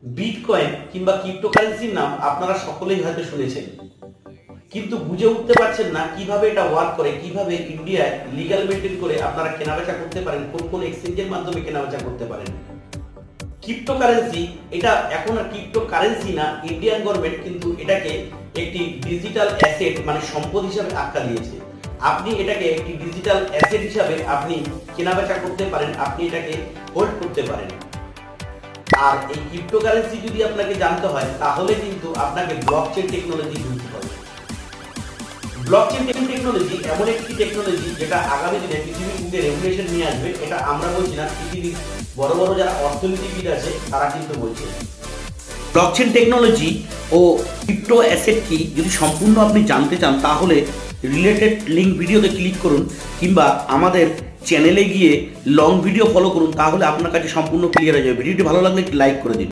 Bitcoin কিংবা ক্রিপ্টোকারেন্সির নাম আপনারা সকলেই হয়তো শুনেছেন, কিন্তু বুঝে উঠতে পারছেন না কিভাবে এটা ওয়ার্ক করে, কিভাবে ইন্ডিয়ায় লিগ্যাল মেনটেন করে আপনারা কেনাবেচা করতে পারেন, কোন কোন এক্সচেঞ্জের মাধ্যমে কেনাবেচা করতে পারেন। ক্রিপ্টোকারেন্সি এটা এখন আর ক্রিপ্টোকারেন্সি না, ইন্ডিয়ান গভর্নমেন্ট কিন্তু এটাকে একটি ডিজিটাল অ্যাসেট মানে সম্পদ হিসাবে আখ্যা দিয়েছে। আপনি এটাকে একটি ডিজিটাল অ্যাসেট হিসাবে আপনি কেনাবেচা করতে পারেন, আপনি এটাকে হোল্ড করতে পারেন। আর এই ক্রিপ্টোকারেন্সি যদি আপনাকে জানতে হয় তাহলে কিন্তু আপনাকে ব্লকচেন টেকনোলজি বুঝতে হবে। ব্লকচেন টেকনোলজি এমন একটি টেকনোলজি যেটা আগামী দিনে পৃথিবীর বুকে রেগুলেশন নিয়ে আসবে। এটা আমরা বলছি না, পৃথিবীর বড় বড় যারা অর্থনীতিবিদ আছে তারা কিন্তু বলছে। ব্লকচেন টেকনোলজি ও ক্রিপ্টো অ্যাসেট কি যদি সম্পূর্ণ আপনি জানতে চান তাহলে রিলেটেড লিঙ্ক ভিডিওতে ক্লিক করুন কিংবা আমাদের চ্যানেলে গিয়ে লং ভিডিও ফলো করুন, তাহলে আপনার কাছে সম্পূর্ণ ক্লিয়ার হয়ে যাবে। ভিডিওটি ভালো লাগলে একটি লাইক করে দিন।